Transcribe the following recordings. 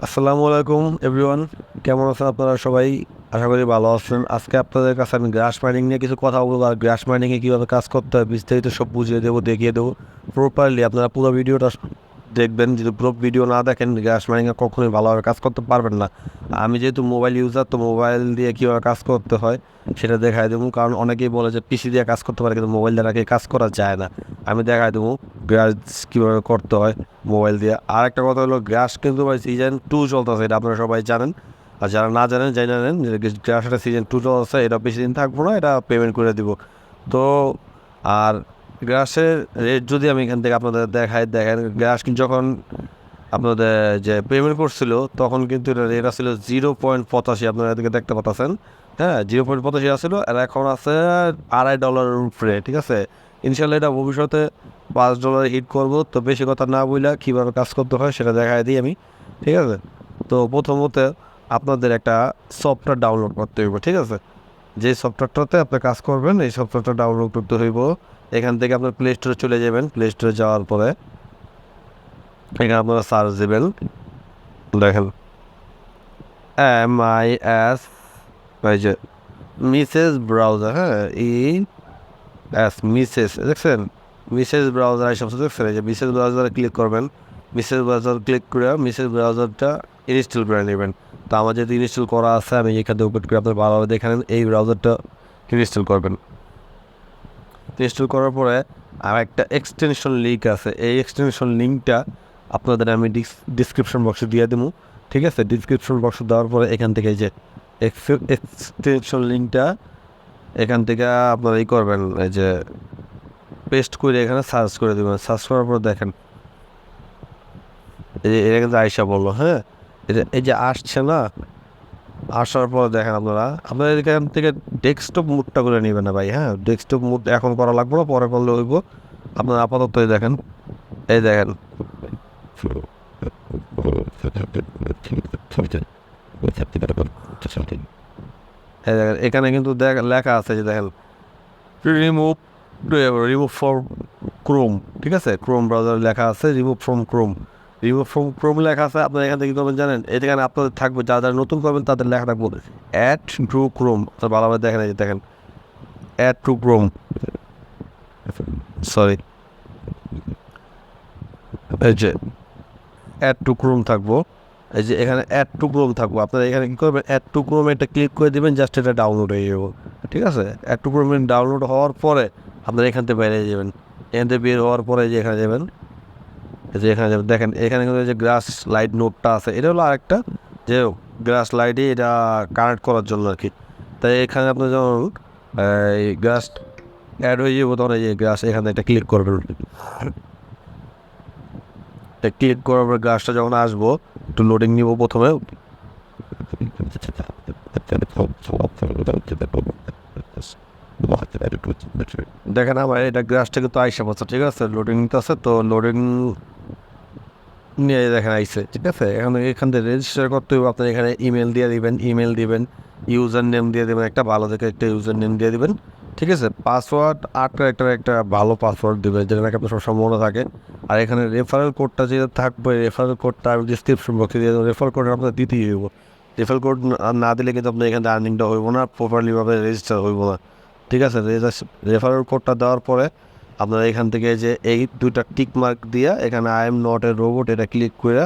আসসালামু আলাইকুম এভরিওয়ান, কেমন আছেন আপনারা সবাই? আশা করি ভালো আছেন। আজকে আপনাদের কাছে আমি গ্রাস মাইনিং নিয়ে কিছু কথা বলবো, আর গ্রাস মাইনিংয়ে কীভাবে কাজ করতে হয় বিস্তারিত সব বুঝিয়ে দেবো, দেখিয়ে দেবো প্রপারলি। আপনারা পুরো ভিডিওটা দেখবেন। যদি পুরো ভিডিও না দেখেন গ্রাস মাইনিংয়ে কখনোই ভালোভাবে কাজ করতে পারবেন না। আমি যেহেতু মোবাইল ইউজার, তো মোবাইল দিয়ে কীভাবে কাজ করতে হয় সেটা দেখাই দেবো। কারণ অনেকেই বলে যে পিসি দিয়ে কাজ করতে পারে, কিন্তু মোবাইল দিয়ে নাকি কাজ করা যায় না। আমি দেখাই দেবো গ্রাস কীভাবে করতে হয় মোবাইল দিয়ে। আর একটা কথা হলো, গ্রাস কিন্তু ভাই সিজন 2 চলতেছে, এটা আপনারা সবাই জানেন। আর যারা না জানেন জেনে নেন যে গ্রাসটা সিজন 2 চলতেছে, এটা বেশি দিন থাকবো না, এটা পেমেন্ট করে দিব। তো আর গ্রাসের রেট যদি আমি এখান থেকে আপনাদের দেখেন, গ্রাস কিন্তু যখন আপনাদের যে পেমেন্ট করছিল তখন কিন্তু এটা রেট আসছিল 0.85, আপনারা এদিকে দেখতে পাচ্ছেন। হ্যাঁ, 0.85 আসছিল, আর এখন আছে $2.5 উপরে। ঠিক আছে, ইনশাল্লাহ এটা ভবিষ্যতে $5 হিট করবো। তো বেশি কথা না বইলা কীভাবে কাজ করতে হয় সেটা দেখাই দিই আমি। ঠিক আছে, তো প্রথমত আপনাদের একটা সফটওয়্যার ডাউনলোড করতে হইব। ঠিক আছে, যে সফটওয়্যারটাতে আপনি কাজ করবেন এই সফটওয়্যারটা ডাউনলোড করতে হইব। এখান থেকে আপনার প্লে স্টোরে চলে যাবেন। প্লে স্টোরে যাওয়ার পরে এখানে আপনারা সার্চ দেবেন, দেখেন MIS, এই যে মিসেস ব্রাউজার, হ্যাঁ মিসেস, দেখছেন মিসেস ব্রাউজার এই সমস্ত দেখছেন। এই যে মিসেস ব্রাউজারে ক্লিক করবেন। মিসেস ব্রাউজার ক্লিক করে মিসেস ব্রাউজারটা ইনস্টল করে নেবেন। তো আমার যেহেতু ইনস্টল করা আছে, আমি এখান থেকে ওপেন করে আপনার ভালোভাবে দেখে নেন। এই ব্রাউজারটা ইনস্টল করবেন। ইনস্টল করার পরে আর একটা এক্সটেনশন লিঙ্ক আছে, এই এক্সটেনশন লিঙ্কটা আপনাদের আমি ডিসক্রিপশন বক্সে দিয়ে দেবো। ঠিক আছে, ডিসক্রিপশন বক্সে দেওয়ার পরে এখান থেকে যে এক্সটেনশন লিঙ্কটা এখান থেকে আপনারা করবেন, এই যে পেস্ট করে এখানে সার্চ করে দেবেন। সার্চ করার পর দেখেন এই যে এটা কিন্তু আয়সা বললো, হ্যাঁ এই যে আসছে না, আসার পর দেখেন আপনারা এখান থেকে ডেস্কটপ মুডটা করে নেবেন না ভাই। হ্যাঁ, ডেস্কটপ মুড এখন করা লাগবে না, পরে করলে হইব। আপনারা আপাতত দেখেন, এই দেখেন এখানে কিন্তু লেখা আছে যে দেখেন রিমুভ রিমুভ ফর ক্রোম। ঠিক আছে, ক্রোম ব্রাউজার লেখা আছে remove from Chrome. Remove from Chrome লেখা আছে। আপনার এখান থেকে কী করবেন জানেন, এখানে আপনাদের থাকবে, যারা যারা নতুন করবেন তাদের লেখা থাকবো অ্যাড টু ক্রোম। ভালোভাবে দেখেন, এই যে দেখেন অ্যাড টু ক্রোম, সরি এই যে অ্যাড টু ক্রোম থাকবো। এই যে এখানে অ্যাড টু ক্রোম থাকবো। আপনারা এখানে কী করবেন, অ্যাড টু ক্রোম এটা ক্লিক করে দেবেন, জাস্ট এটা ডাউনলোড হয়ে যাবো। ঠিক আছে, অ্যাড টু ক্রোম ডাউনলোড হওয়ার পরে আপনারা এখান থেকে বেরিয়ে যাবেন। এখান থেকে বের হওয়ার পরে যে এখানে যাবেন, এই যে এখানে যাবেন, দেখেন এখানে কিন্তু যে গ্রাস লাইট নোটটা আছে, এটা হলো আরেকটা যে গ্রাস লাইটে এটা কানেক্ট করার জন্য আর কি। তাই এখানে আপনার যখন এই গ্রাস অ্যাড হয়ে যাবো, তখন এই যে গ্রাস এখানে এটা ক্লিক করবেন। ক্লিক করার পর গ্রাসটা যখন আসবো, একটু লোডিং নিব প্রথমে। দেখেন আমার এটা গ্রাসটা কিন্তু আইসা পড়ছে। ঠিক আছে, লোডিং নিতে আছে, তো লোডিং নিয়ে দেখেন আইসে। ঠিক আছে, এখান থেকে রেজিস্টার করতে হবে। আপনার এখানে ইমেল দিবেন, ইউজার নেম দিয়ে দেবেন, একটা ভালো দেখে একটা ইউজার নেম দিয়ে দিবেন। ঠিক আছে, পাসওয়ার্ড 8 ক্যারেক্টার একটা ভালো পাসওয়ার্ড দেবেন, যেটা নাকি আপনার সবসময় মনে থাকে। আর এখানে রেফারেল কোডটা যেটা থাকবে, রেফারেল কোডটা আমি ডিসক্রিপশন বক্সে দিয়ে দেবো। রেফারেল কোড আপনার দিতেই হইব। রেফারেল কোড না দিলে কিন্তু আপনার এখানে আর্নিংটা হইব না, প্রপারলিভাবে রেজিস্টার হইব না। ঠিক আছে, রেফারেল কোডটা দেওয়ার পরে আপনারা এখান থেকে যে এই দুইটা টিক মার্ক দিয়া এখানে I am not a robot এটা ক্লিক করে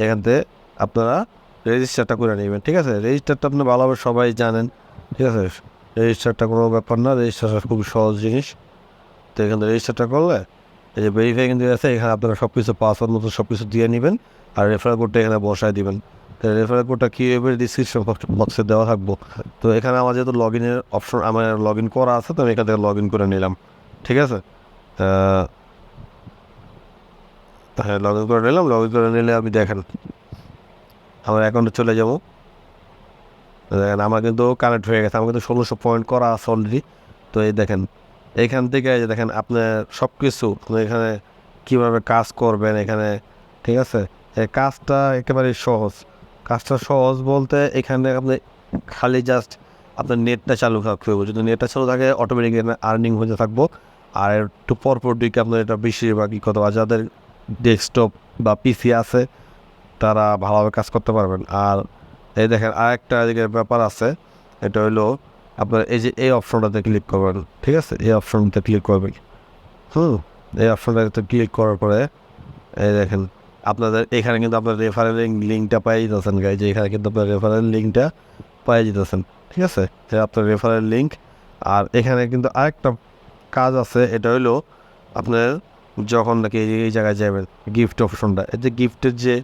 এখান থেকে আপনারা রেজিস্টারটা করে নেবেন। ঠিক আছে, রেজিস্টারটা আপনি ভালোভাবে সবাই জানেন। ঠিক আছে, রেজিস্টারটা কোনো ব্যাপার না, রেজিস্টারটা খুব সহজ জিনিস। তো এখানে রেজিস্টারটা করলে এই যে ভেরিফাই কিন্তু আছে, এখানে আপনারা সব কিছু পাসওয়ার্ড মতো সব কিছু দিয়ে নেবেন, আর রেফারেল কোডটা এখানে বসায় দিবেন। তো রেফারেল কোডটা কীভাবে ডিসক্রিপশন বক্সে দেওয়া থাকবো। তো এখানে আমার যেহেতু লগ ইনের অপশন আমার লগ ইন করা আছে, তো আমি এখান থেকে লগ ইন করে নিলাম। ঠিক আছে, হ্যাঁ লগ ইন করে নিলাম। লগ ইন করে নিলে আমি দেখেন আমার অ্যাকাউন্টে চলে যাবো। দেখেন আমার কিন্তু কানেক্ট হয়ে গেছে, আমার কিন্তু 1600 পয়েন্ট করা আছে অলরেডি। তো এই দেখেন এইখান থেকে এই যে দেখেন আপনার সব কিছু এখানে কীভাবে কাজ করবেন এখানে। ঠিক আছে, এই কাজটা একেবারে সহজ। কাজটা সহজ বলতে এখানে আপনি খালি জাস্ট আপনার নেটটা চালু থাকতে হবে। যদি নেটটা চালু থাকে অটোমেটিক আর্নিং হতে থাকবো। আর একটু পরপর দিকে আপনার এটা বেশিরভাগই কত যাদের ডেস্কটপ বা পিসি আছে, তারা ভালোভাবে কাজ করতে পারবেন। আর এই দেখেন আরেকটা এদিকে ব্যাপার আছে, এটা হলো আপনার এই যে এই অপশনটাতে ক্লিক করবেন, ঠিক আছে, এই অপশনটাতে ক্লিক করবেন। এই অপশনটাতে ক্লিক করার পরে এই দেখেন আপনাদের এখানে কিন্তু আপনার রেফারেল লিঙ্কটা পাই যেতেছেন গাই, যে এখানে কিন্তু আপনার রেফারেল লিঙ্কটা পাই যেতেছেন, ঠিক আছে, যে আপনার রেফারেল লিঙ্ক। আর এখানে কিন্তু আরেকটা কাজ আছে, এটা হলো আপনার যখন নাকি এই জায়গায় যাবেন গিফট অপশনটা, এই যে গিফটের যে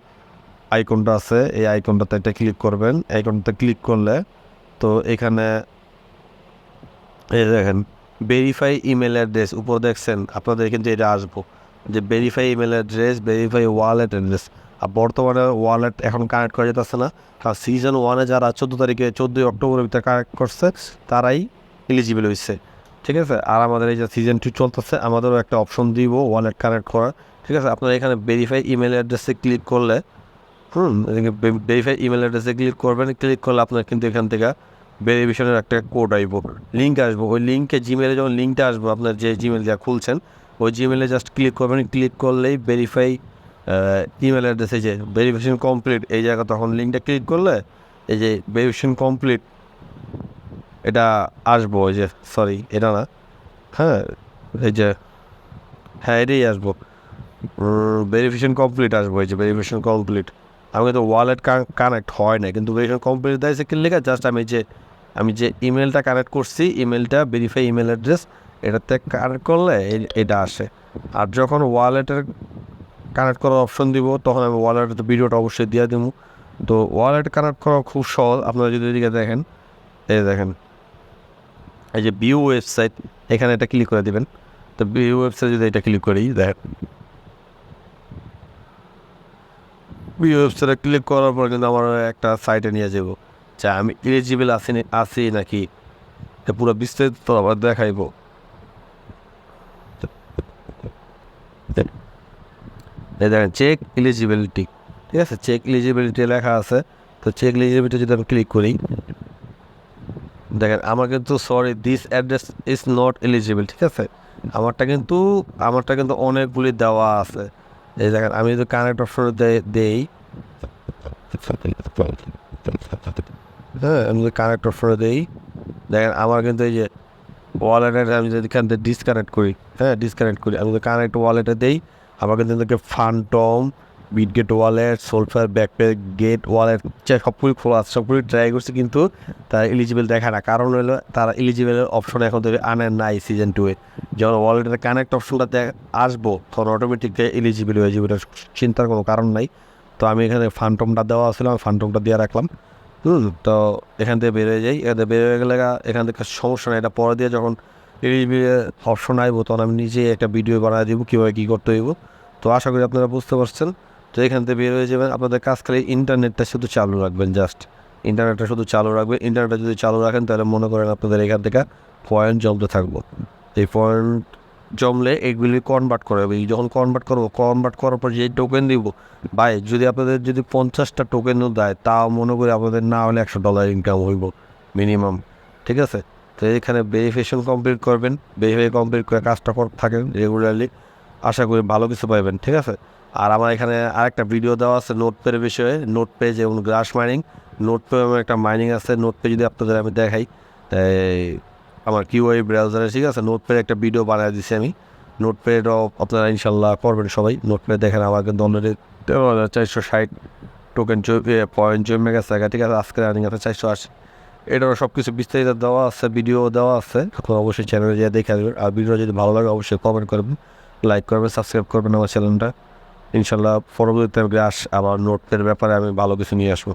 আইকনটা আছে এই আইকনটাতে একটা ক্লিক করবেন। আইকনটাতে ক্লিক করলে তো এখানে এই দেখেন ভেরিফাই ইমেল অ্যাড্রেস উপর দেখছেন, আপনাদের কিন্তু এটা আসবো যে verify email address, verify wallet address. আর বর্তমানে ওয়ালেট এখন কানেক্ট করা যেতেছে না, কারণ সিজন 1-এ যারা 14 অক্টোবরের ভিতরে কানেক্ট করছে তারাই এলিজিবল হয়েছে, ঠিক আছে। আর আমাদের এই যে সিজন 2 চলতেছে, আমাদেরও একটা অপশন দিব ওয়ালেট কানেক্ট করার, ঠিক আছে। আপনারা এখানে ভেরিফাই ইমেল অ্যাড্রেসে ক্লিক করলে ভেরিফাই ইমেল অ্যাড্রেসে ক্লিক করবেন। ক্লিক করলে আপনার কিন্তু এখান থেকে ভেরিফিকেশনের একটা কোড আসবো, লিঙ্ক আসবো। ওই লিঙ্কে জিমেলে যখন লিঙ্কটা আসবো, আপনার যে জিমেল যা খুলছেন ওই জিমেলে জাস্ট ক্লিক করবেন। ক্লিক করলেই ভেরিফাই ইমেল অ্যাড্রেসে যে ভেরিফিকেশন কমপ্লিট এই জায়গা, তখন লিঙ্কটা ক্লিক করলে এই যে ভেরিফিকেশন কমপ্লিট এটা আসবো। ওই যে সরি এটা না, হ্যাঁ এই যে হ্যাঁ এটাই আসবো, ভেরিফিকেশন কমপ্লিট আসবো। এই যে ভেরিফিকেশন কমপ্লিট, আমি কিন্তু ওয়ালেট কানেক্ট হয় না, কিন্তু ভেরিফিকেশন কমপ্লিট দিয়েছে কি লেখা, জাস্ট আমি যে ইমেলটা কানেক্ট করছি, ইমেলটা ভেরিফাই ইমেল অ্যাড্রেস এটাতে কানেক্ট করলে এটা আসে। আর যখন ওয়ালেটের কানেক্ট করার অপশন দিব তখন আমি ওয়ালেটের ভিডিওটা অবশ্যই দিয়ে দেবো। তো ওয়ালেট কানেক্ট করা খুব সহজ, আপনারা যদি এদিকে দেখেন, এই দেখেন এই যে ভিউ ওয়েবসাইট, এখানে এটা ক্লিক করে দেবেন। তো ভিউ ওয়েবসাইট যদি এটা ক্লিক করি, দেখেন ভিউ ওয়েবসাইটে ক্লিক করার পর কিন্তু আমার একটা সাইটে নিয়ে যাব, যা আমি এলিজিবল আছি নাকি এটা পুরো বিস্তারিত আবার দেখাইবো। এই দেখেন চেক এলিজিবিলিটি, ঠিক আছে, চেক এলিজিবিলিটি লেখা আছে। তো চেক এলিজিবিলিটি যদি আমি ক্লিক করি, দেখেন আমার কিন্তু sorry this address is not eligible, ঠিক আছে। আমারটা কিন্তু অনেকগুলি দেওয়া আছে। এই দেখেন আমি যদি কানেক্ট অপশন দেই, হ্যাঁ আমি যদি কানেক্ট অপশনে দেই, দেখেন আমার কিন্তু এই যে ওয়ালেটের আমি যদি এখান থেকে ডিসকানেক্ট করি, হ্যাঁ ডিসকানেক্ট করি, আমি যদি কানেক্ট ওয়ালেটে দেই, আমার কিন্তু Phantom, Bitget wallet, Solflare, Backpack, Gate wallet সবগুলি খোলা আছে, সবগুলি ট্রাই করছে, কিন্তু তারা এলিজিবল দেখায় না। কারণ হলো তারা এলিজিবলের অপশন এখন ধরে আনে নাই সিজন 2-এ। যখন ওয়ালেটের কানেক্ট অপশনটা আসবো তখন অটোমেটিক এলিজিবল হয়ে যাবে, চিন্তার কোনো কারণ নাই। তো আমি এখানে ফান্টমটা দেওয়া ছিল, আমি ফান্টমটা দিয়ে রাখলাম। তো এখান থেকে বেরোয় যাই, এখান থেকে বেরোয় গেলে এখান থেকে সমস্যা নেই। এটা পরে দিয়ে যখন এলিজিবল অপশন আসবো তখন আমি নিজে একটা ভিডিও বানিয়ে দিব কীভাবে কী করতে হইব। তো আশা করি আপনারা বুঝতে পারছেন। তো এখান থেকে বের হয়ে যাবেন, আপনাদের কাজ খালি ইন্টারনেটটা শুধু চালু রাখবেন, জাস্ট ইন্টারনেটটা শুধু চালু রাখবেন। ইন্টারনেটটা যদি চালু রাখেন তাহলে মনে করেন আপনাদের এখান থেকে পয়েন্ট জমতে থাকবো। এই পয়েন্ট জমলে এগুলি কনভার্ট করে হবে। যখন কনভার্ট করার পর যে টোকেন দিব, ভাই যদি আপনাদের যদি 50টা টোকেনও দেয়, তাও মনে করি আপনাদের না হলে $100 ইনকাম হইব মিনিমাম, ঠিক আছে। তো এখানে ভেরিফিকেশন কমপ্লিট করবেন, ভেরিফাই কমপ্লিট করে কাজটা থাকেন রেগুলারলি, আশা করি ভালো কিছু পাইবেন, ঠিক আছে। আর আমার এখানে আরেকটা ভিডিও দেওয়া আছে নোটপের বিষয়ে, নোটপে যেমন গ্রাস মাইনিং, নোটপে আমার একটা মাইনিং আছে। নোটপে যদি আপনাদের আমি দেখাই, আমার কিউআই ব্রাউজারে, ঠিক আছে, নোটপের একটা ভিডিও বানিয়ে দিচ্ছি আমি। নোটপ্যাডও আপনারা ইনশাল্লাহ করবেন সবাই। নোটপ্যাড দেখেন আমার কিন্তু অলরেডি 13,460 টোকেন পয়েন্ট জমে গেছে, ঠিক আছে। আজকে রানিং আছে 480। এটারও সব কিছু বিস্তারিত দেওয়া আছে, ভিডিও দেওয়া আছে, আপনারা অবশ্যই চ্যানেলে গিয়ে দেখে দেবেন। আর ভিডিও যদি ভালো লাগে অবশ্যই কমেন্ট করবেন, লাইক করবেন, সাবস্ক্রাইব করবেন আমার চ্যানেলটা। ইনশাল্লাহ পরবর্তীতে আবার নোটপ্যাডের ব্যাপারে আমি ভালো কিছু নিয়ে আসবো।